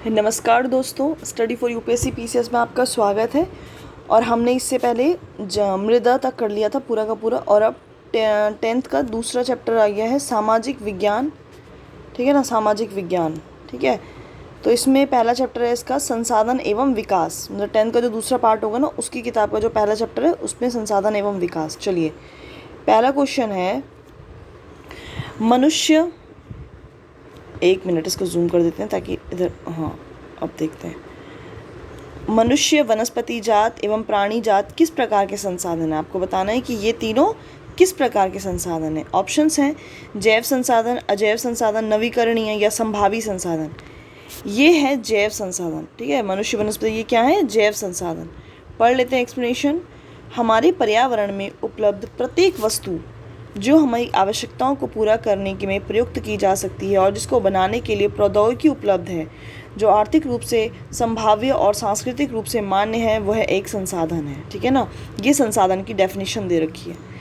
नमस्कार दोस्तों, study for UPSC PCS में आपका स्वागत है। और हमने इससे पहले मृदा तक कर लिया था पूरा का पूरा, और अब 10th का दूसरा चैप्टर आ गया है सामाजिक विज्ञान। ठीक है ना, सामाजिक विज्ञान। ठीक है, तो इसमें पहला चैप्टर है इसका संसाधन एवं विकास। मतलब 10th का जो दूसरा पार्ट होगा ना, उसकी किताब का जो पहला चैप्टर है उसमें संसाधन एवं विकास। चलिए, पहला क्वेश्चन है मनुष्य, एक मिनट इसको जूम कर देते हैं ताकि इधर, हाँ अब देखते हैं। मनुष्य, वनस्पति जात एवं प्राणी जात किस प्रकार के संसाधन हैं? आपको बताना है कि ये तीनों किस प्रकार के संसाधन हैं। ऑप्शंस हैं जैव संसाधन, अजैव संसाधन, नवीकरणीय या संभावी संसाधन। ये है जैव संसाधन। ठीक है, मनुष्य, वनस्पति, ये क्या है? जैव संसाधन। पढ़ लेते हैं एक्सप्लेनेशन। हमारे पर्यावरण में उपलब्ध प्रत्येक वस्तु जो हमारी आवश्यकताओं को पूरा करने के में प्रयुक्त की जा सकती है और जिसको बनाने के लिए प्रौद्योगिकी उपलब्ध है, जो आर्थिक रूप से संभाव्य और सांस्कृतिक रूप से मान्य है, वह एक संसाधन है। ठीक है ना, ये संसाधन की डेफिनेशन दे रखी है।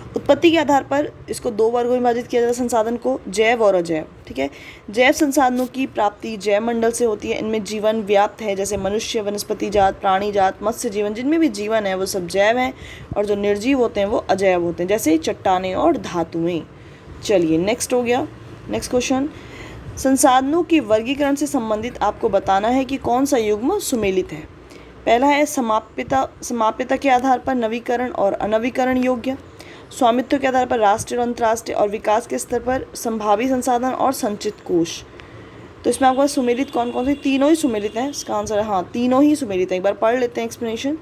उत्पत्ति के आधार पर इसको दो वर्गों में विभाजित किया जाता है संसाधन को, जैव और अजैव। ठीक है, जैव संसाधनों की प्राप्ति जैव मंडल से होती है। इनमें जीवन व्याप्त है, जैसे मनुष्य, वनस्पति जात, प्राणी जात, मत्स्य जीवन, जिनमें भी जीवन है वो सब जैव हैं, और जो निर्जीव होते हैं वो अजैव होते हैं, जैसे चट्टानें और धातुएं। चलिए, नेक्स्ट हो गया। नेक्स्ट क्वेश्चन, संसाधनों के वर्गीकरण से संबंधित आपको बताना है कि कौन सा युग्म सुमेलित है। पहला है समाप्यता के आधार पर नवीकरण और अनवीकरण योग्य, स्वामित्व के आधार पर राष्ट्रीय और अंतर्राष्ट्रीय, और विकास के स्तर पर संभावी संसाधन और संचित कोष। तो इसमें आपको सुमेलित कौन कौन से? तीनों ही सुमेलित हैं। इसका आंसर है हाँ, तीनों ही सुमेलित हैं। एक बार पढ़ लेते हैं एक्सप्लेनेशन।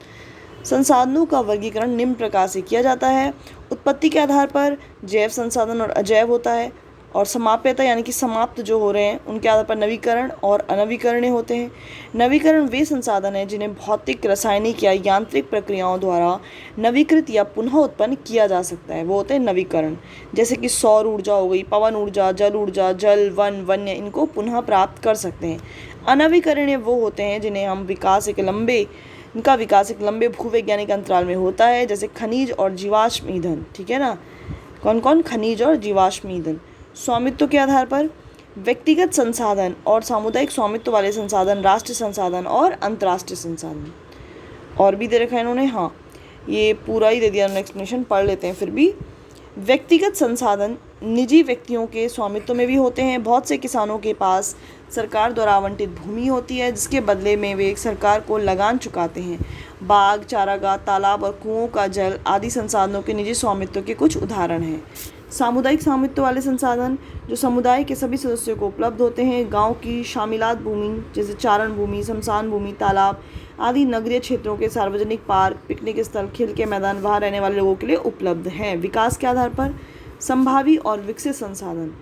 संसाधनों का वर्गीकरण निम्न प्रकार से किया जाता है। उत्पत्ति के आधार पर जैव संसाधन और अजैव होता है, और समाप्यता यानी कि समाप्त जो हो रहे हैं उनके आधार पर नवीकरण और अनवीकरणीय होते हैं। नवीकरण वे संसाधन हैं जिन्हें भौतिक, रासायनिक या यांत्रिक प्रक्रियाओं द्वारा नवीकृत या पुनः उत्पन्न किया जा सकता है, वो होते हैं नवीकरण। जैसे कि सौर ऊर्जा हो गई, पवन ऊर्जा, जल, वन, वन्य, इनको पुनः प्राप्त कर सकते हैं। अनवीकरणीय वो होते हैं जिन्हें हम इनका विकास एक लंबे भूवैज्ञानिक अंतराल में होता है, जैसे खनिज और जीवाश्म ईंधन। ठीक है ना, कौन कौन? खनिज और जीवाश्म ईंधन। स्वामित्व के आधार पर व्यक्तिगत संसाधन और सामुदायिक स्वामित्व वाले संसाधन, राष्ट्रीय संसाधन और अंतर्राष्ट्रीय संसाधन। और भी दे रखा है इन्होंने, हाँ ये पूरा ही दे दिया उन्होंने, एक्सप्लेनेशन पढ़ लेते हैं फिर भी। व्यक्तिगत संसाधन निजी व्यक्तियों के स्वामित्व में भी होते हैं। बहुत से किसानों के पास सरकार द्वारा आवंटित भूमि होती है, जिसके बदले में वे सरकार को लगान चुकाते हैं। बाग, चारागाह, तालाब और कुओं का जल आदि संसाधनों के निजी स्वामित्व के कुछ उदाहरण हैं। सामुदायिक स्वामित्व वाले संसाधन जो समुदाय के सभी सदस्यों को उपलब्ध होते हैं। गांव की शामिलात भूमि, जैसे चारण भूमि, शमशान भूमि, तालाब आदि नगरीय क्षेत्रों के सार्वजनिक पार्क, पिकनिक स्थल, खेल के मैदान वहाँ रहने वाले लोगों के लिए उपलब्ध हैं। विकास के आधार पर संभावी और विकसित संसाधन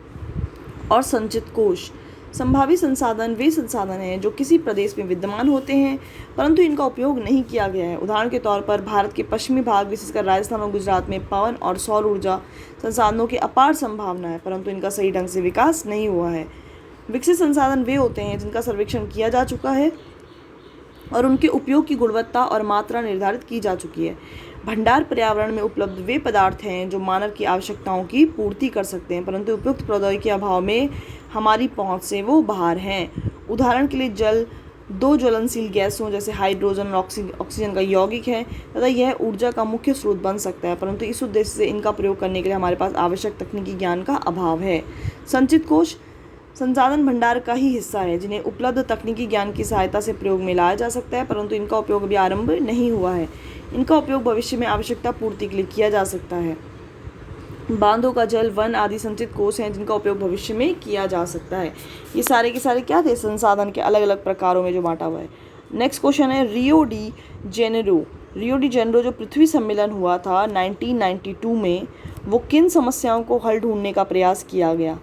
और संचित कोष। संभावी संसाधन वे संसाधन हैं जो किसी प्रदेश में विद्यमान होते हैं परंतु इनका उपयोग नहीं किया गया है। उदाहरण के तौर पर भारत के पश्चिमी भाग, विशेषकर राजस्थान और गुजरात में पवन और सौर ऊर्जा संसाधनों की अपार संभावना है, परंतु इनका सही ढंग से विकास नहीं हुआ है। विकसित संसाधन वे होते हैं जिनका सर्वेक्षण किया जा चुका है और उनके उपयोग की गुणवत्ता और मात्रा निर्धारित की जा चुकी है। भंडार पर्यावरण में उपलब्ध वे पदार्थ हैं जो मानव की आवश्यकताओं की पूर्ति कर सकते हैं, परंतु उपयुक्त प्रौद्योगिकी के अभाव में हमारी पहुंच से वो बाहर हैं। उदाहरण के लिए जल दो ज्वलनशील गैसों जैसे हाइड्रोजन और ऑक्सीजन का यौगिक है तथा यह ऊर्जा का मुख्य स्रोत बन सकता है, परंतु इस उद्देश्य से इनका प्रयोग करने के लिए हमारे पास आवश्यक तकनीकी ज्ञान का अभाव है। संचित कोष संसाधन भंडार का ही हिस्सा है जिन्हें उपलब्ध तकनीकी ज्ञान की सहायता से प्रयोग में लाया जा सकता है, परंतु इनका उपयोग अभी आरंभ नहीं हुआ है। इनका उपयोग भविष्य में आवश्यकता पूर्ति के लिए किया जा सकता है। बांधों का जल, वन आदि संचित कोष हैं जिनका उपयोग भविष्य में किया जा सकता है। ये सारे के सारे क्या थे? संसाधन के अलग अलग प्रकारों में जो बांटा हुआ है। नेक्स्ट क्वेश्चन है रियो डी जेनेरो जो पृथ्वी सम्मेलन हुआ था 1992 में, वो किन समस्याओं को हल ढूंढने का प्रयास किया गया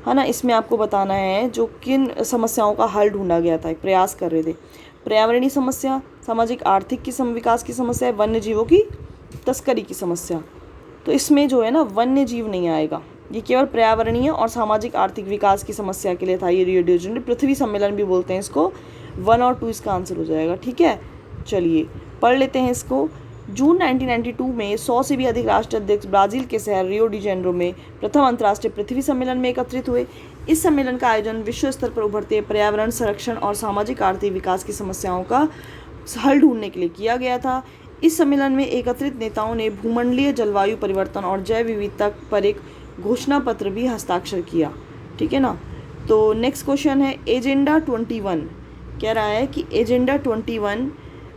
है ना। इसमें आपको बताना है जो किन समस्याओं का हल ढूंढा गया था, एक प्रयास कर रहे थे। पर्यावरणीय समस्या, सामाजिक आर्थिक की विकास की समस्या, वन्य जीवों की तस्करी की समस्या। तो इसमें जो है ना वन्य जीव नहीं आएगा, ये केवल पर्यावरणीय और सामाजिक आर्थिक विकास की समस्या के लिए था। ये रियो डी जेनेरो पृथ्वी सम्मेलन भी बोलते हैं इसको। 1 और 2 इसका आंसर हो जाएगा। ठीक है, चलिए पढ़ लेते हैं इसको। जून 1992 में 100 से भी अधिक राष्ट्राध्यक्ष ब्राज़ील के शहर रियो डी जेनेरो में प्रथम अंतर्राष्ट्रीय पृथ्वी सम्मेलन में एकत्रित हुए। इस सम्मेलन का आयोजन विश्व स्तर पर उभरते पर्यावरण संरक्षण और सामाजिक आर्थिक विकास की समस्याओं का हल ढूंढने के लिए किया गया था। इस सम्मेलन में एकत्रित नेताओं ने भूमंडलीय जलवायु परिवर्तन और जैव विविधता पर एक घोषणा पत्र भी हस्ताक्षर किया। ठीक है ना। तो नेक्स्ट क्वेश्चन है एजेंडा 21 कह रहा है कि एजेंडा 21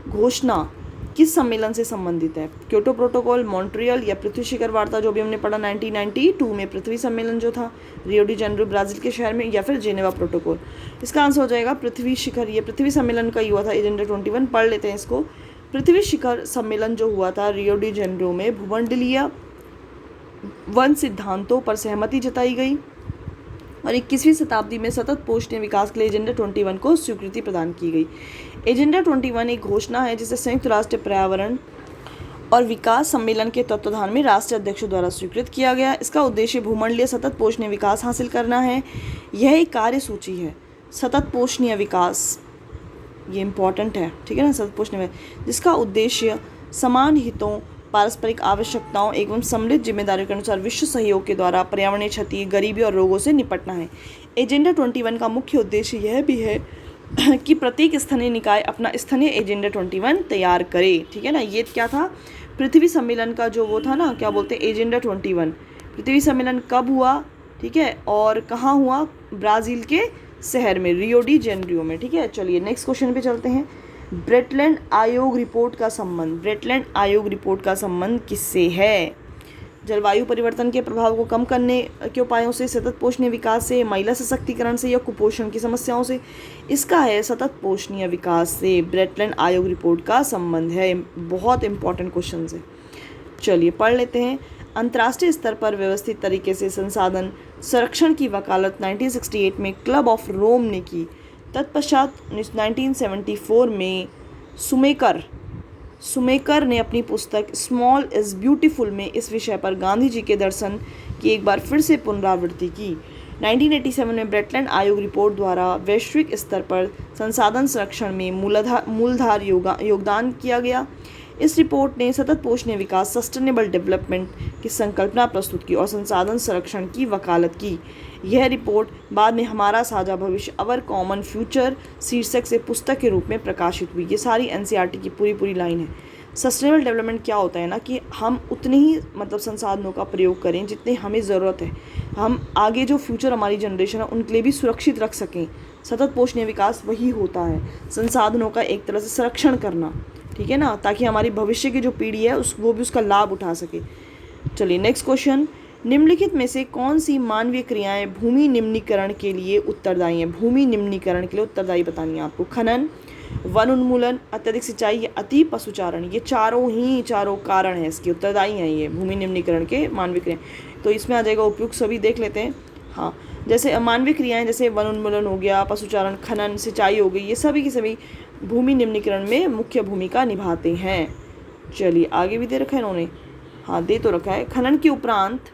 घोषणा किस सम्मेलन से संबंधित है? क्योटो प्रोटोकॉल, मॉन्ट्रियल या पृथ्वी शिखर वार्ता जो भी हमने पढ़ा 1992 में पृथ्वी सम्मेलन जो था रियो डी जेनेरो ब्राज़ील के शहर में, या फिर जेनेवा प्रोटोकॉल। इसका आंसर हो जाएगा पृथ्वी शिखर। ये पृथ्वी सम्मेलन का ही हुआ था एजेंडा 21। पढ़ लेते हैं इसको। पृथ्वी शिखर सम्मेलन जो हुआ था रियो डी जेनेरो में भूमंडलीय वन सिद्धांतों पर सहमति जताई गई और 21वीं शताब्दी में सतत पोषणीय विकास के लिए एजेंडा 21 को स्वीकृति प्रदान की गई। एजेंडा 21 एक घोषणा है जिसे संयुक्त राष्ट्र पर्यावरण और विकास सम्मेलन के तत्वाधान में राष्ट्रीय अध्यक्षों द्वारा स्वीकृत किया गया। इसका उद्देश्य भूमंडलीय सतत पोषणीय विकास हासिल करना है। यह एक कार्यसूची है सतत पोषणीय विकास, ये इम्पॉर्टेंट है, ठीक है ना, सतत पोषणीय, जिसका उद्देश्य समान हितों, पारस्परिक आवश्यकताओं एवं सम्मिलित जिम्मेदारियों के अनुसार विश्व सहयोग के द्वारा पर्यावरणीय क्षति, गरीबी और रोगों से निपटना है। एजेंडा 21 का मुख्य उद्देश्य यह भी है कि प्रत्येक स्थानीय निकाय अपना स्थानीय एजेंडा 21 तैयार करे। ठीक है ना। ये क्या था? पृथ्वी सम्मेलन का जो वो था ना, क्या बोलते हैं, एजेंडा 21। पृथ्वी सम्मेलन कब हुआ? ठीक है, और कहाँ हुआ? ब्राज़ील के शहर में, रियो डी जेनेरो में। ठीक है, चलिए नेक्स्ट क्वेश्चन पे चलते हैं। ब्रेटलैंड आयोग रिपोर्ट का संबंध, ब्रेटलैंड आयोग रिपोर्ट का संबंध किससे है? जलवायु परिवर्तन के प्रभाव को कम करने के उपायों से, सतत पोषणीय विकास से, महिला सशक्तिकरण से या कुपोषण की समस्याओं से? इसका है सतत पोषणीय विकास से। ब्रेटलैंड आयोग रिपोर्ट का संबंध है। बहुत इंपॉर्टेंट क्वेश्चन है। चलिए पढ़ लेते हैं। अंतर्राष्ट्रीय स्तर पर व्यवस्थित तरीके से संसाधन संरक्षण की वकालत 1968 में क्लब ऑफ रोम ने की। तत्पश्चात 1974 में सुमेकर ने अपनी पुस्तक स्मॉल इज़ ब्यूटीफुल में इस विषय पर गांधी जी के दर्शन की एक बार फिर से पुनरावृत्ति की। 1987 में ब्रेटलैंड आयोग रिपोर्ट द्वारा वैश्विक स्तर पर संसाधन संरक्षण में मूलधार योगदान किया गया। इस रिपोर्ट ने सतत पोषणीय विकास, सस्टेनेबल डेवलपमेंट की संकल्पना प्रस्तुत की और संसाधन संरक्षण की वकालत की। यह रिपोर्ट बाद में हमारा साझा भविष्य, अवर कॉमन फ्यूचर शीर्षक से पुस्तक के रूप में प्रकाशित हुई। ये सारी एनसीईआरटी की पूरी लाइन है। सस्टेनेबल डेवलपमेंट क्या होता है ना, कि हम उतने ही मतलब संसाधनों का प्रयोग करें जितने हमें ज़रूरत है, हम आगे जो फ्यूचर हमारी जनरेशन है उनके लिए भी सुरक्षित रख सकें। सतत पोषणीय विकास वही होता है, संसाधनों का एक तरह से संरक्षण करना, ठीक है ना, ताकि हमारी भविष्य की जो पीढ़ी है वो भी उसका लाभ उठा सके। चलिए नेक्स्ट क्वेश्चन। निम्नलिखित में से कौन सी मानवीय क्रियाएं भूमि निम्नीकरण के लिए उत्तरदायी हैं? भूमि निम्नीकरण के लिए उत्तरदायी बतानी है आपको। खनन, वन उन्मूलन, अत्यधिक सिंचाई या अति पशुचारण, ये चारों कारण हैं इसके, उत्तरदायी हैं ये भूमि निम्नीकरण के मानवीय क्रियाएं। तो इसमें आ जाएगा उपयुक्त सभी, देख लेते हैं। हाँ, जैसे मानवीय क्रियाएं जैसे वन उन्मूलन हो गया, पशुचारण, खनन, सिंचाई हो गई, ये सभी की सभी भूमि निम्नीकरण में मुख्य भूमिका निभाते हैं। चलिए आगे भी दे रखा है इन्होंने, हाँ दे तो रखा है। खनन के उपरांत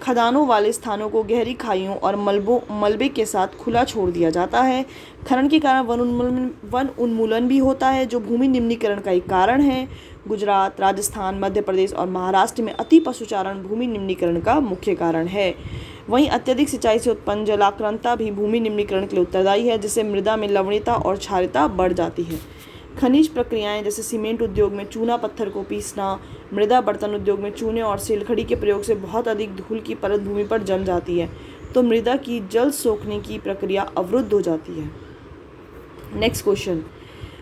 खदानों वाले स्थानों को गहरी खाइयों और मलबे के साथ खुला छोड़ दिया जाता है। खनन के कारण वन उन्मूलन भी होता है, जो भूमि निम्नीकरण का एक कारण है। गुजरात, राजस्थान, मध्य प्रदेश और महाराष्ट्र में अति पशुचारण भूमि निम्नीकरण का मुख्य कारण है। वहीं अत्यधिक सिंचाई से उत्पन्न जलाक्रांता भी भूमि निम्नीकरण के लिए उत्तरदायी है, जिससे मृदा में लवणीयता और क्षारीयता बढ़ जाती है। खनिज प्रक्रियाएं जैसे सीमेंट उद्योग में चूना पत्थर को पीसना, मृदा बर्तन उद्योग में चूने और सिलखड़ी के प्रयोग से बहुत अधिक धूल की परत भूमि पर जम जाती है, तो मृदा की जल सोखने की प्रक्रिया अवरुद्ध हो जाती है। Next question.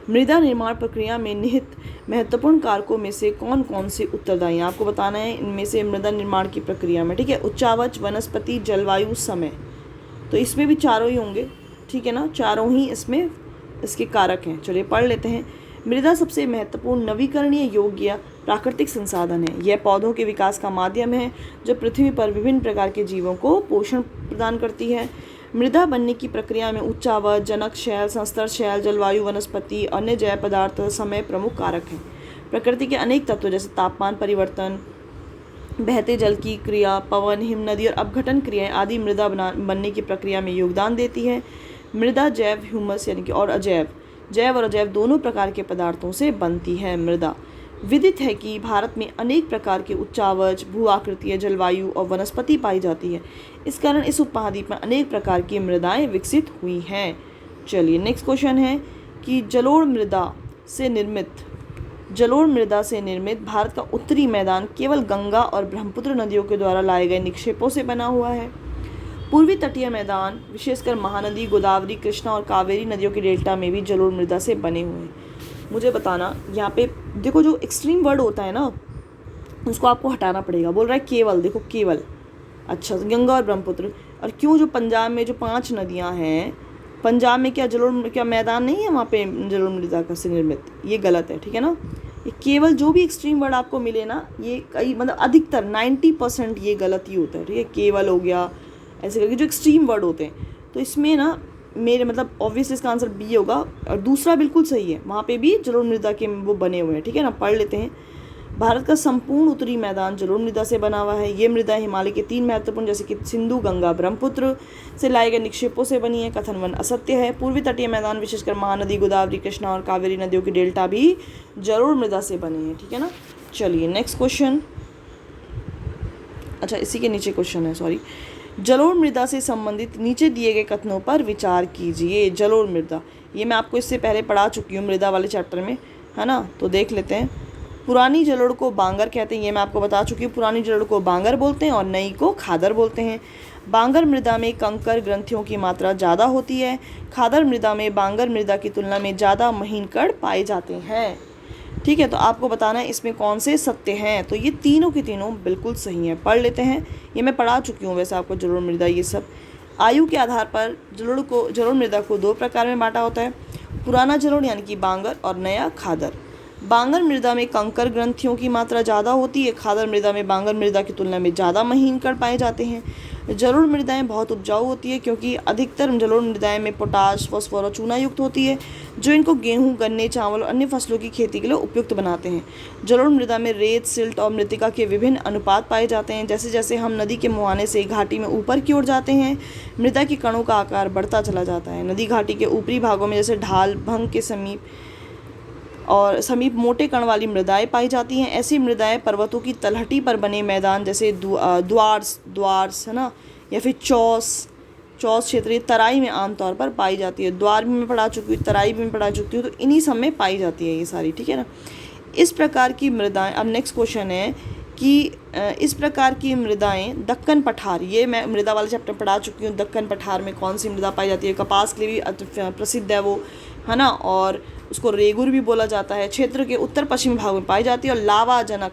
मृदा निर्माण प्रक्रिया में निहित महत्वपूर्ण कारकों में से कौन कौन से उत्तरदायी हैं? आपको बताना है इनमें से मृदा निर्माण की प्रक्रिया में, ठीक है। उच्चावच, वनस्पति, जलवायु, समय, तो इसमें भी चारों ही होंगे, ठीक है ना, चारों ही इसमें इसके कारक हैं। चलिए पढ़ लेते हैं। मृदा सबसे महत्वपूर्ण नवीकरणीय योग्य प्राकृतिक संसाधन है। यह पौधों के विकास का माध्यम है जो पृथ्वी पर विभिन्न प्रकार के जीवों को पोषण प्रदान करती है। मृदा बनने की प्रक्रिया में उच्चावच, जनक शैल, संस्तर शैल, जलवायु, वनस्पति, अन्य जैव पदार्थ, समय प्रमुख कारक हैं। प्रकृति के अनेक तत्व जैसे तापमान परिवर्तन, बहते जल की क्रिया, पवन, हिम नदी और अपघटन क्रियाएं आदि मृदा बनने की प्रक्रिया में योगदान देती है। मृदा जैव, ह्यूमस यानी कि और अजैव, जैव और अजैव दोनों प्रकार के पदार्थों से बनती है। मृदा विदित है कि भारत में अनेक प्रकार के उच्चावच, भू आकृतियाँ, जलवायु और वनस्पति पाई जाती है। इस कारण इस उपमहाद्वीप में अनेक प्रकार की मृदाएं विकसित हुई हैं। चलिए नेक्स्ट क्वेश्चन है कि जलोढ़ मृदा से निर्मित भारत का उत्तरी मैदान केवल गंगा और ब्रह्मपुत्र नदियों के द्वारा लाए गए निक्षेपों से बना हुआ है। पूर्वी तटीय मैदान विशेषकर महानदी, गोदावरी, कृष्णा और कावेरी नदियों के डेल्टा में भी जलोढ़ मृदा से बने हुए हैं। मुझे बताना, यहाँ पे देखो जो एक्सट्रीम वर्ड होता है ना उसको आपको हटाना पड़ेगा। बोल रहा है केवल, देखो केवल, अच्छा गंगा और ब्रह्मपुत्र। और क्यों, जो पंजाब में जो 5 नदियाँ हैं, पंजाब में क्या मैदान नहीं है वहाँ पे जलोढ़ मृदा का से निर्मित? ये गलत है, ठीक है ना। ये केवल जो भी एक्सट्रीम वर्ड आपको मिले ना, ये कई मतलब अधिकतर 90% ये गलत ही होता है, ठीक है। केवल हो गया, ऐसे करके जो एक्सट्रीम वर्ड होते हैं। तो इसमें ना मेरे मतलब ऑब्वियसली इसका आंसर बी होगा। और दूसरा बिल्कुल सही है, वहाँ पे भी जलोढ़ मृदा के वो बने हुए हैं, ठीक है ना। पढ़ लेते हैं। भारत का संपूर्ण उत्तरी मैदान जलोढ़ मृदा से बना हुआ है। ये मृदा हिमालय के 3 महत्वपूर्ण जैसे कि सिंधु, गंगा, ब्रह्मपुत्र से लाए गए निक्षेपों से बनी है। कथन 1 असत्य है। पूर्वी तटीय मैदान विशेषकर महानदी, गोदावरी, कृष्णा और कावेरी नदियों के डेल्टा भी जलोढ़ मृदा से बने हैं, ठीक है ना। चलिए नेक्स्ट क्वेश्चन, अच्छा इसी के नीचे क्वेश्चन है, सॉरी। जलोढ़ मृदा से संबंधित नीचे दिए गए कथनों पर विचार कीजिए। जलोढ़ मृदा, ये मैं आपको इससे पहले पढ़ा चुकी हूँ मृदा वाले चैप्टर में, है ना। तो देख लेते हैं। पुरानी जलोढ़ को बांगर कहते हैं, ये मैं आपको बता चुकी हूँ। पुरानी जलोढ़ को बांगर बोलते हैं और नई को खादर बोलते हैं। बांगर मृदा में कंकर ग्रंथियों की मात्रा ज़्यादा होती है। खादर मृदा में बांगर मृदा की तुलना में ज़्यादा महीन कण पाए जाते हैं, ठीक है। तो आपको बताना है इसमें कौन से सत्य हैं। तो ये तीनों की तीनों बिल्कुल सही हैं। पढ़ लेते हैं, ये मैं पढ़ा चुकी हूँ वैसे आपको जलोढ़ मृदा ये सब। आयु के आधार पर जलोढ़ मृदा को 2 प्रकार में बांटा होता है। पुराना जलोढ़ यानी कि बांगर और नया खादर। बांगर मृदा में कंकर ग्रंथियों की मात्रा ज़्यादा होती है। खादर मृदा में बांगर मृदा की तुलना में ज़्यादा महीन कण पाए जाते हैं। जलोढ़ मृदाएं बहुत उपजाऊ होती है क्योंकि अधिकतर जलोढ़ मृदाएं में पोटाश, फॉस्फोर और चूना युक्त होती है, जो इनको गेहूं, गन्ने, चावल और अन्य फसलों की खेती के लिए उपयुक्त बनाते हैं। जलोढ़ मृदा में रेत, सिल्ट और मृत्तिका के विभिन्न अनुपात पाए जाते हैं। जैसे जैसे हम नदी के मुहाने से घाटी में ऊपर की ओर जाते हैं, मृदा के कणों का आकार बढ़ता चला जाता है। नदी घाटी के ऊपरी भागों में जैसे ढाल, भंग के समीप मोटे कण वाली मृदाएं पाई जाती हैं। ऐसी मृदाएं पर्वतों की तलहटी पर बने मैदान जैसे द्वार्स है ना, या फिर चौस क्षेत्रीय तराई में आमतौर पर पाई जाती है। द्वार भी मैं पढ़ा चुकी हूँ, तराई भी मैं पढ़ा चुकी हूँ, तो इन्हीं सब में पाई जाती है ये सारी, ठीक है ना। इस प्रकार की मृदाएं, अब नेक्स्ट क्वेश्चन है कि इस प्रकार की मृदाएं दक्कन पठार, ये मैं मृदा वाले चैप्टर पढ़ा चुकी हूँ। दक्कन पठार में कौन सी मृदा पाई जाती है? कपास के लिए भी प्रसिद्ध है वो, है ना, और उसको रेगुर भी बोला जाता है। क्षेत्र के उत्तर पश्चिमी भाग में पाई जाती है और लावाजनक,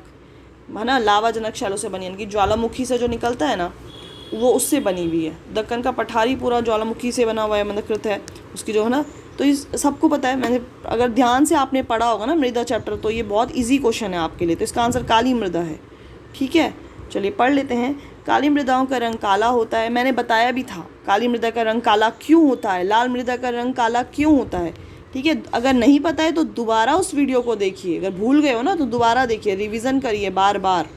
है ना, लावाजनक शैलों से बनी, यानी कि ज्वालामुखी से जो निकलता है ना वो उससे बनी हुई है। दक्कन का पठारी पूरा ज्वालामुखी से बना हुआ है, मंदकृत है उसकी जो है ना। तो इस सबको पता है, मैंने अगर ध्यान से आपने पढ़ा होगा ना मृदा चैप्टर, तो ये बहुत इजी क्वेश्चन है आपके लिए। तो इसका आंसर काली मृदा है, ठीक है। चलिए पढ़ लेते हैं। काली मृदाओं का रंग काला होता है। मैंने बताया भी था काली मृदा का रंग काला क्यों होता है, लाल मृदा का रंग काला क्यों होता है, ठीक है। अगर नहीं पता है तो दोबारा उस वीडियो को देखिए, अगर भूल गए हो ना तो दोबारा देखिए, रिवीजन करिए बार बार।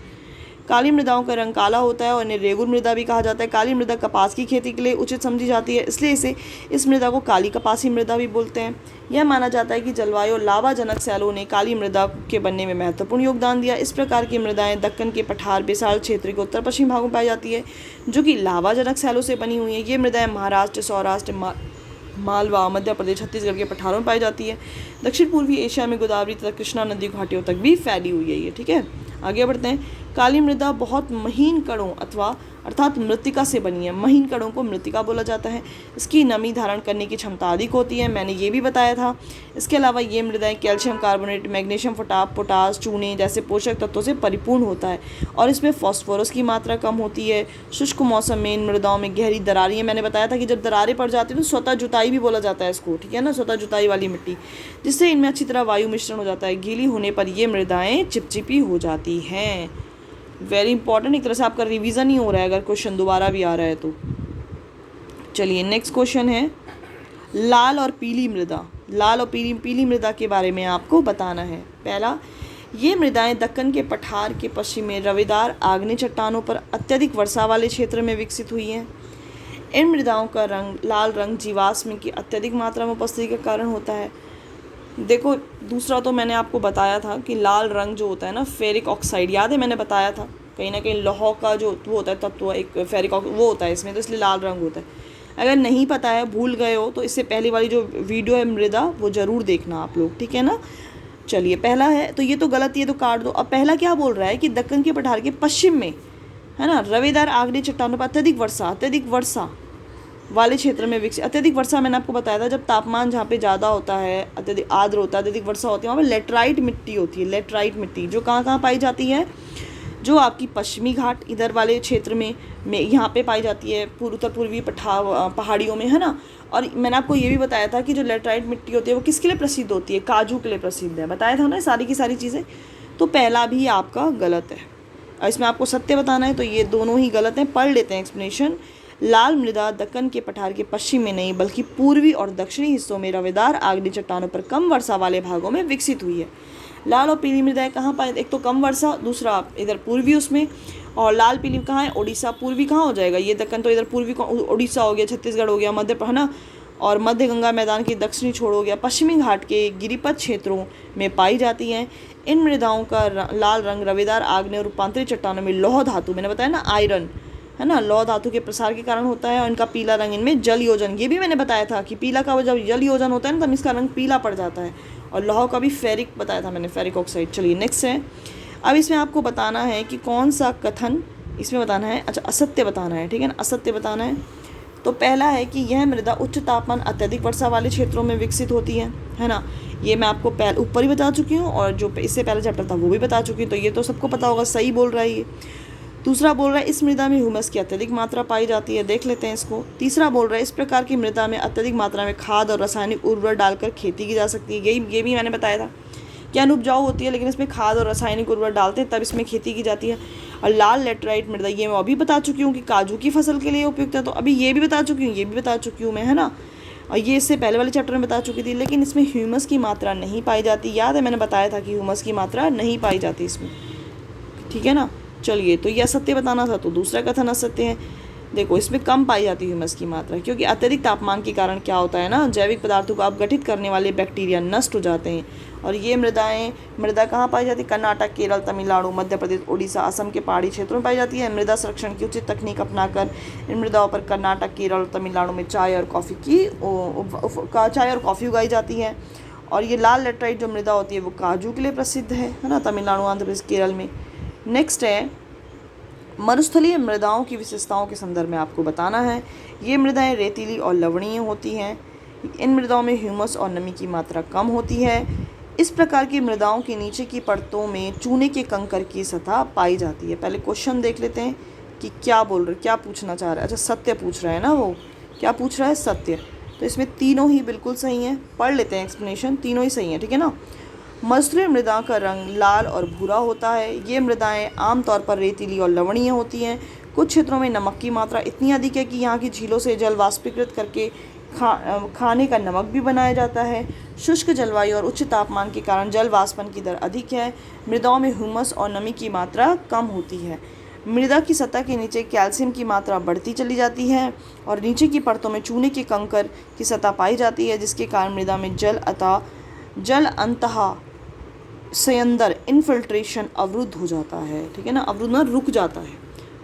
काली मृदाओं का रंग काला होता है और इन्हें रेगुर मृदा भी कहा जाता है। काली मृदा कपास की खेती के लिए उचित समझी जाती है, इसलिए इस मृदा को काली कपासी मृदा भी बोलते हैं। यह माना जाता है कि जलवायु और लावाजनक सैलों ने काली मृदा के बनने में महत्वपूर्ण योगदान दिया। इस प्रकार की मृदाएं दक्कन के पठार, बेसाल क्षेत्र के उत्तर पश्चिम भागों में पाई जाती है, जो कि लावाजनक सैलों से बनी हुई है। ये मृदाएं महाराष्ट्र, सौराष्ट्र, मालवा, मध्य प्रदेश, छत्तीसगढ़ के पठारों में पाई जाती है। दक्षिण पूर्वी एशिया में गोदावरी तथा कृष्णा नदी घाटियों तक भी फैली हुई है ये, ठीक है। आगे बढ़ते हैं। काली मृदा बहुत महीन कणों अर्थात मृत्तिका से बनी है। महीन कणों को मृत्तिका बोला जाता है। इसकी नमी धारण करने की क्षमता अधिक होती है, मैंने ये भी बताया था। इसके अलावा ये मृदाएं कैल्शियम कार्बोनेट, मैग्नीशियम, पोटाश, चूने जैसे पोषक तत्वों से परिपूर्ण होता है और इसमें फॉस्फोरस की मात्रा कम होती है। शुष्क मौसम में इन मृदाओं में गहरी दरारें, मैंने बताया था कि जब दरारें पड़ जाती है तो स्वतः जुताई भी बोला जाता है इसको, ठीक है ना, स्वतः जुताई वाली मिट्टी, जिससे इनमें अच्छी तरह वायु मिश्रण हो जाता है। गीली होने पर ये मृदाएं चिपचिपी हो जाती हैं। वेरी इंपॉर्टेंट, एक तरह से आपका रिवीजन ही हो रहा है अगर क्वेश्चन दोबारा भी आ रहा है तो। चलिए नेक्स्ट क्वेश्चन है लाल और पीली मृदा। लाल और पीली मृदा के बारे में आपको बताना है। पहला, ये मृदाएं दक्कन के पठार के पश्चिम में रवेदार आग्नेय चट्टानों पर अत्यधिक वर्षा वाले क्षेत्र में विकसित हुई हैं। इन मृदाओं का रंग लाल रंग जीवाश्म की अत्यधिक मात्रा में उपस्थिति के कारण होता है। देखो दूसरा तो मैंने आपको बताया था कि लाल रंग जो होता है ना, फेरिक ऑक्साइड, याद है मैंने बताया था, कहीं ना कहीं लौह का जो वो होता है तत्व, एक फेरिक वो होता है इसमें, तो इसलिए लाल रंग होता है। अगर नहीं पता है, भूल गए हो, तो इससे पहली वाली जो वीडियो है मृदा, वो ज़रूर देखना आप लोग, ठीक है ना। चलिए पहला है, तो ये तो गलत, ये तो काट दो। अब पहला क्या बोल रहा है कि दक्कन के पठार के पश्चिम में, है ना, रवेदार आग्नेय चट्टानों पर अत्यधिक वर्षा वाले क्षेत्र में विकसित। अत्यधिक वर्षा मैंने आपको बताया था, जब तापमान जहाँ पे ज़्यादा होता है, अत्यधिक आर्द्र होता है, अत्यधिक वर्षा होती है, वहाँ पे लेटराइट मिट्टी होती है। लेटराइट मिट्टी जो कहाँ कहाँ पाई जाती है, जो आपकी पश्चिमी घाट इधर वाले क्षेत्र में यहाँ पे पाई जाती है, उत्तर पूर्वी पहाड़ियों में, है ना। और मैंने आपको ये भी बताया था कि जो लेटराइट मिट्टी होती है वो किसके लिए प्रसिद्ध होती है, काजू के लिए प्रसिद्ध है, बताया था ना सारी की सारी चीज़ें। तो पहला भी आपका गलत है, और इसमें आपको सत्य बताना है, तो ये दोनों ही गलत हैं। पढ़ लेते हैं एक्सप्लेनेशन। लाल मृदा दक्कन के पठार के पश्चिम में नहीं बल्कि पूर्वी और दक्षिणी हिस्सों में रवेदार आग्नेय चट्टानों पर कम वर्षा वाले भागों में विकसित हुई है। लाल और पीली मृदाएं कहाँ पाए, एक तो कम वर्षा, दूसरा इधर पूर्वी उसमें, और लाल पीली कहाँ है, उड़ीसा। पूर्वी कहाँ हो जाएगा, ये दक्कन तो इधर पूर्वी उड़ीसा हो गया, छत्तीसगढ़ हो गया, मध्य, है ना, और मध्य गंगा मैदान की दक्षिणी छोर हो गया, पश्चिमी घाट के गिरिपथ क्षेत्रों में पाई जाती हैं। इन मृदाओं का लाल रंग रवेदार आग्नेय और रूपांतरित चट्टानों में लौह धातु, मैंने बताया ना आयरन, है ना, लौह धातु के प्रसार के कारण होता है। और इनका पीला रंग, इनमें जल योजन, ये भी मैंने बताया था कि पीला का जब जल योजन होता है ना, तब इसका रंग पीला पड़ जाता है। और लौह का भी फेरिक बताया था मैंने, फेरिक ऑक्साइड। चलिए नेक्स्ट है, अब इसमें आपको बताना है कि कौन सा कथन इसमें बताना है, अच्छा असत्य बताना है, ठीक है ना, असत्य बताना है। तो पहला है कि यह मृदा उच्च तापमान अत्यधिक वर्षा वाले क्षेत्रों में विकसित होती है ना। ये मैं आपको ऊपर ही बता चुकी हूँ, और जो इससे पहले चैप्टर था वो भी बता चुकी हूँ, तो ये तो सबको पता होगा, सही बोल रहा है ये। दूसरा बोल रहा है इस मृदा में ह्यूमस की अत्यधिक मात्रा पाई जाती है, देख लेते हैं इसको। तीसरा बोल रहा है इस प्रकार की मृदा में अत्यधिक मात्रा में खाद और रासायनिक उर्वरक डालकर खेती की जा सकती है, ये भी मैंने बताया था कि अनुपजाऊ होती है, लेकिन इसमें खाद और रासायनिक उर्वरक डालते हैं तब इसमें खेती की जाती है। और लाल लेटराइट मृदा, ये मैं अभी बता चुकी हूँ कि काजू की फसल के लिए उपयुक्त है, तो अभी ये भी बता चुकी हूँ, ये भी बता चुकी हूँ मैं, है ना। और ये इससे पहले वाले चैप्टर में बता चुकी थी, लेकिन इसमें ह्यूमस की मात्रा नहीं पाई जाती, याद है मैंने बताया था कि ह्यूमस की मात्रा नहीं पाई जाती इसमें, ठीक है ना। चलिए, तो ये असत्य बताना था, तो दूसरा कथन असत्य है। देखो इसमें कम पाई जाती है ह्यूमस की मात्रा, क्योंकि अत्यधिक तापमान के कारण क्या होता है ना, जैविक पदार्थों को अपघटित करने वाले बैक्टीरिया नष्ट हो जाते हैं। और ये मृदा कहाँ पाई जाती है, कर्नाटक, केरल, तमिलनाडु, मध्य प्रदेश, उड़ीसा, असम के पहाड़ी क्षेत्रों में पाई जाती है। मृदा संरक्षण की उचित तकनीक अपनाकर इन मृदाओं पर कर्नाटक, केरल, तमिलनाडु में चाय और कॉफ़ी उगाई जाती है। और ये लाल लेटराइट जो मृदा होती है वो काजू के लिए प्रसिद्ध है ना, तमिलनाडु, आंध्र प्रदेश, केरल में। नेक्स्ट है मरुस्थलीय मृदाओं की विशेषताओं के संदर्भ में आपको बताना है। ये मृदाएं रेतीली और लवणीय होती हैं। इन मृदाओं में ह्यूमस और नमी की मात्रा कम होती है। इस प्रकार की मृदाओं के नीचे की परतों में चूने के कंकर की सतह पाई जाती है। पहले क्वेश्चन देख लेते हैं कि क्या बोल रहे, क्या पूछना चाह रहा है। अच्छा सत्य पूछ रहा है ना, वो क्या पूछ रहा है, सत्य। तो इसमें तीनों ही बिल्कुल सही हैं, पढ़ लेते हैं एक्सप्लेनेशन, तीनों ही सही हैं, ठीक है ना। मरुस्थलीय मृदा का रंग लाल और भूरा होता है। ये मृदाएं आमतौर पर रेतीली और लवणीय होती हैं। कुछ क्षेत्रों में नमक की मात्रा इतनी अधिक है कि यहाँ की झीलों से जल वाष्पीकृत करके खाने का नमक भी बनाया जाता है। शुष्क जलवायु और उच्च तापमान के कारण जल वाष्पन की दर अधिक है। मृदाओं में ह्यूमस और नमी की मात्रा कम होती है। मृदा की सतह के नीचे कैल्शियम की मात्रा बढ़ती चली जाती है और नीचे की परतों में चूने के कंकर की सतह पाई जाती है, जिसके कारण मृदा में जल अंतः सयंदर इनफिल्ट्रेशन अवरुद्ध हो जाता है, ठीक है ना, अवरुद्ध ना रुक जाता है।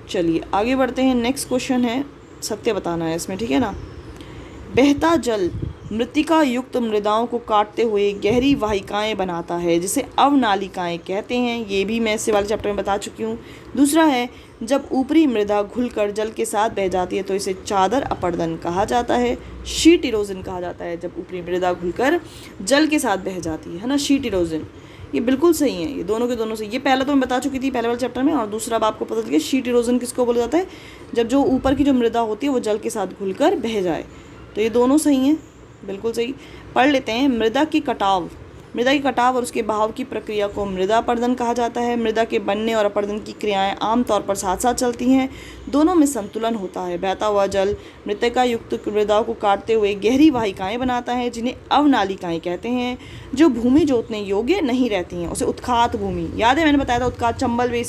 चलिए आगे बढ़ते हैं। नेक्स्ट क्वेश्चन है, सत्य बताना है इसमें, ठीक है ना। बहता जल मृत्तिका युक्त मृदाओं को काटते हुए गहरी वाहिकाएं बनाता है, जिसे अवनालिकाएं कहते हैं। ये भी मैं इससे वाले चैप्टर में बता चुकी हूँ। दूसरा है जब ऊपरी मृदा घुलकर जल के साथ बह जाती है तो इसे चादर अपरदन कहा जाता है, शीट इरोजन कहा जाता है। जब ऊपरी मृदा घुलकर जल के साथ बह जाती है ना, शीट इरोजन। ये बिल्कुल सही है, ये दोनों के दोनों सही। ये पहला तो मैं बता चुकी थी पहले वाले चैप्टर में, और दूसरा अब आपको पता चल गया शीट इरोजन किसको बोला जाता है, जब जो ऊपर की जो मृदा होती है वो जल के साथ घुलकर बह जाए। तो ये दोनों सही हैं, बिल्कुल सही। पढ़ लेते हैं। मृदा की कटाव और उसके बहाव की प्रक्रिया को मृदा अपरदन कहा जाता है। मृदा के बनने और अपरदन की क्रियाएं आमतौर पर साथ साथ चलती हैं, दोनों में संतुलन होता है। बहता हुआ जल मृत्तिका युक्त मृदा को काटते हुए गहरी वाहिकाएं बनाता है, जिन्हें अवनालिकाएं कहते हैं, जो भूमि जोतने योग्य नहीं रहती हैं। उसे उत्खात भूमि, याद है मैंने बताया था, उत्खात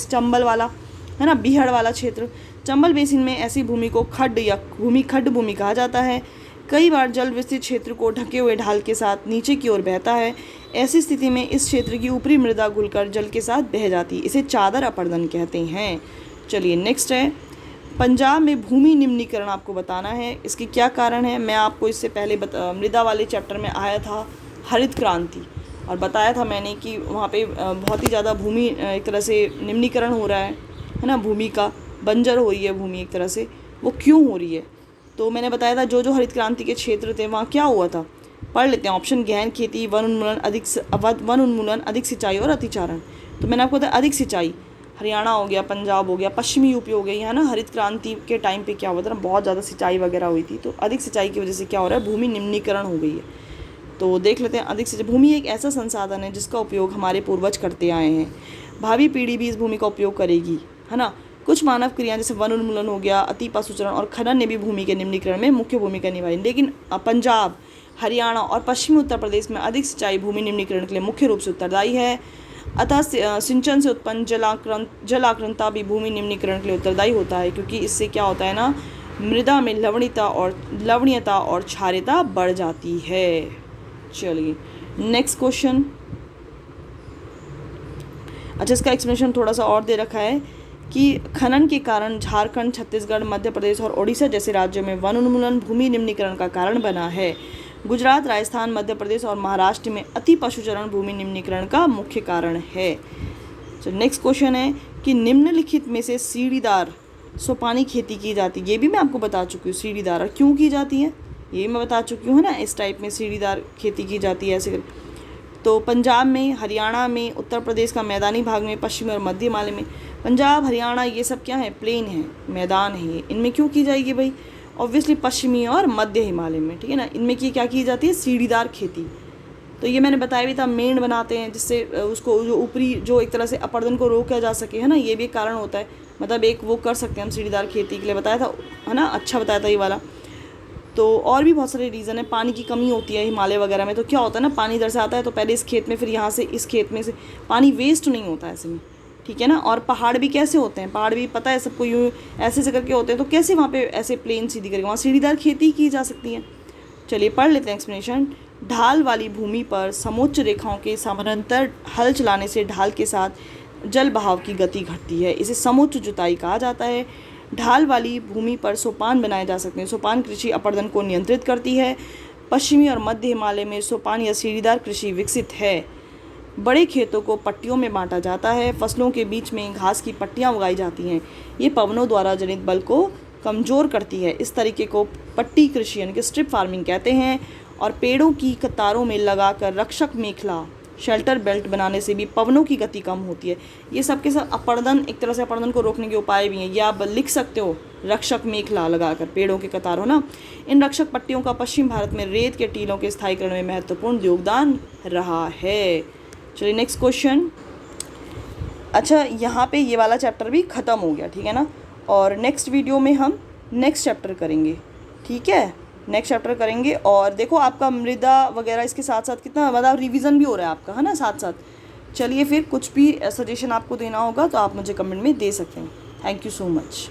चंबल वाला है ना, बीहड़ वाला क्षेत्र। चंबल बेसिन में ऐसी भूमि को खड्ड या खड्ड भूमि कहा जाता है। कई बार जल विस्तृत क्षेत्र को ढके हुए ढाल के साथ नीचे की ओर बहता है। ऐसी स्थिति में इस क्षेत्र की ऊपरी मृदा घुलकर जल के साथ बह जाती है। इसे चादर अपर्दन कहते हैं। चलिए नेक्स्ट है, पंजाब में भूमि निम्नीकरण आपको बताना है। इसके क्या कारण है? मैं आपको इससे पहले मृदा वाले चैप्टर में आया था हरित क्रांति, और बताया था मैंने कि वहाँ पे बहुत ही ज़्यादा भूमि एक तरह से निम्नीकरण हो रहा है ना, भूमि का बंजर हो रही है भूमि एक तरह से। वो क्यों हो रही है? तो मैंने बताया था जो हरित क्रांति के क्षेत्र थे वहाँ क्या हुआ था, पढ़ लेते हैं। ऑप्शन गहन खेती, वन उन्मूलन, अधिक सिंचाई और अतिचारण। तो मैंने आपको बताया अधिक सिंचाई, हरियाणा हो गया, पंजाब हो गया, पश्चिमी यूपी हो गया, यहाँ ना हरित क्रांति के टाइम पे क्या हुआ था ना, बहुत ज़्यादा सिंचाई वगैरह हुई थी। तो अधिक सिंचाई की वजह से क्या हो रहा है, भूमि निम्नीकरण हो गई है। तो देख लेते हैं अधिक सिंचाई। भूमि एक ऐसा संसाधन है जिसका उपयोग हमारे पूर्वज करते आए हैं, भावी पीढ़ी भी इस भूमि का उपयोग करेगी, है ना। कुछ मानव क्रियाएं जैसे वन उन्मूलन हो गया, अति पशुचरण और खनन ने भी भूमि के निम्नीकरण में मुख्य भूमिका निभाई। लेकिन पंजाब, हरियाणा और पश्चिमी उत्तर प्रदेश में अधिक सिंचाई भूमि निम्नीकरण के लिए मुख्य रूप से उत्तरदायी है। अतः सिंचन से उत्पन्न जलाक्रांता भी भूमि निम्नीकरण के लिए उत्तरदायी होता है, क्योंकि इससे क्या होता है ना, मृदा में लवणीयता और क्षारीयता बढ़ जाती है। चलिए नेक्स्ट क्वेश्चन। अच्छा, इसका एक्सप्लेनेशन थोड़ा सा और दे रखा है कि खनन के कारण झारखंड, छत्तीसगढ़, मध्य प्रदेश और ओडिशा जैसे राज्यों में वन उन्मूलन भूमि निम्नीकरण का कारण बना है। गुजरात, राजस्थान, मध्य प्रदेश और महाराष्ट्र में अति पशुचरण भूमि निम्नीकरण का मुख्य कारण है। तो नेक्स्ट क्वेश्चन है कि निम्नलिखित में से सीढ़ीदार सोपानी खेती की जाती है। ये भी मैं आपको बता चुकी हूँ, सीढ़ीदार और क्यों की जाती है ये मैं बता चुकी हूँ ना। इस टाइप में सीढ़ीदार खेती की जाती है ऐसे। तो पंजाब में, हरियाणा में, उत्तर प्रदेश का मैदानी भाग में, पश्चिमी और मध्य हिमालय में। पंजाब, हरियाणा ये सब क्या है, प्लेन है, मैदान है ये। इनमें क्यों की जाएगी भाई, ऑब्वियसली पश्चिमी और मध्य हिमालय में, ठीक है ना। इनमें क्या की जाती है, सीढ़ीदार खेती। तो ये मैंने बताया भी था, मेड़ बनाते हैं जिससे उसको जो ऊपरी जो एक तरह से अपर्दन को रोका जा सके, है ना। ये भी एक कारण होता है, मतलब एक वो कर सकते हैं हम सीढ़ीदार खेती के लिए, बताया था, है ना। अच्छा बताया था ये वाला। तो और भी बहुत सारे रीज़न है। पानी की कमी होती है हिमालय वगैरह में, तो क्या होता है ना, पानी इधर से आता है तो पहले इस खेत में, फिर यहाँ से इस खेत में से पानी वेस्ट नहीं होता ऐसे में, ठीक है ना। और पहाड़ भी कैसे होते हैं, पहाड़ भी पता है सबको, यूँ ऐसे से करके होते हैं। तो कैसे वहाँ पे ऐसे प्लेन सीधी करके वहाँ सीढ़ीदार खेती की जा सकती है। चलिए पढ़ लेते हैं एक्सप्लेनेशन। ढाल वाली भूमि पर समोच्च रेखाओं के समानांतर हल चलाने से ढाल के साथ जल बहाव की गति घटती है, इसे समोच्च जुताई कहा जाता है। ढाल वाली भूमि पर सोपान बनाए जा सकते हैं। सोपान कृषि अपर्दन को नियंत्रित करती है। पश्चिमी और मध्य हिमालय में सोपान या सीढ़ीदार कृषि विकसित है। बड़े खेतों को पट्टियों में बांटा जाता है। फसलों के बीच में घास की पट्टियाँ उगाई जाती हैं। ये पवनों द्वारा जनित बल को कमज़ोर करती है। इस तरीके को पट्टी कृषि यानी कि स्ट्रिप फार्मिंग कहते हैं। और पेड़ों की कतारों में लगाकर रक्षक मेखला, शेल्टर बेल्ट बनाने से भी पवनों की गति कम होती है। ये सब के सब अपर्दन, एक तरह से अपर्दन को रोकने के उपाय भी हैं। ये आप लिख सकते हो, रक्षक मेखला लगाकर पेड़ों के कतार, हो ना। इन रक्षक पट्टियों का पश्चिम भारत में रेत के टीलों के स्थायीकरण में महत्वपूर्ण योगदान रहा है। चलिए नेक्स्ट क्वेश्चन। अच्छा, यहाँ पे ये वाला चैप्टर भी ख़त्म हो गया, ठीक है ना। और नेक्स्ट वीडियो में हम नेक्स्ट चैप्टर करेंगे, ठीक है, नेक्स्ट चैप्टर करेंगे। और देखो आपका मृदा वगैरह इसके साथ साथ कितना मतलब रिवीजन भी हो रहा है आपका, है ना, साथ साथ। चलिए फिर कुछ भी सजेशन आपको देना होगा तो आप मुझे कमेंट में दे सकते हैं। Thank you so much.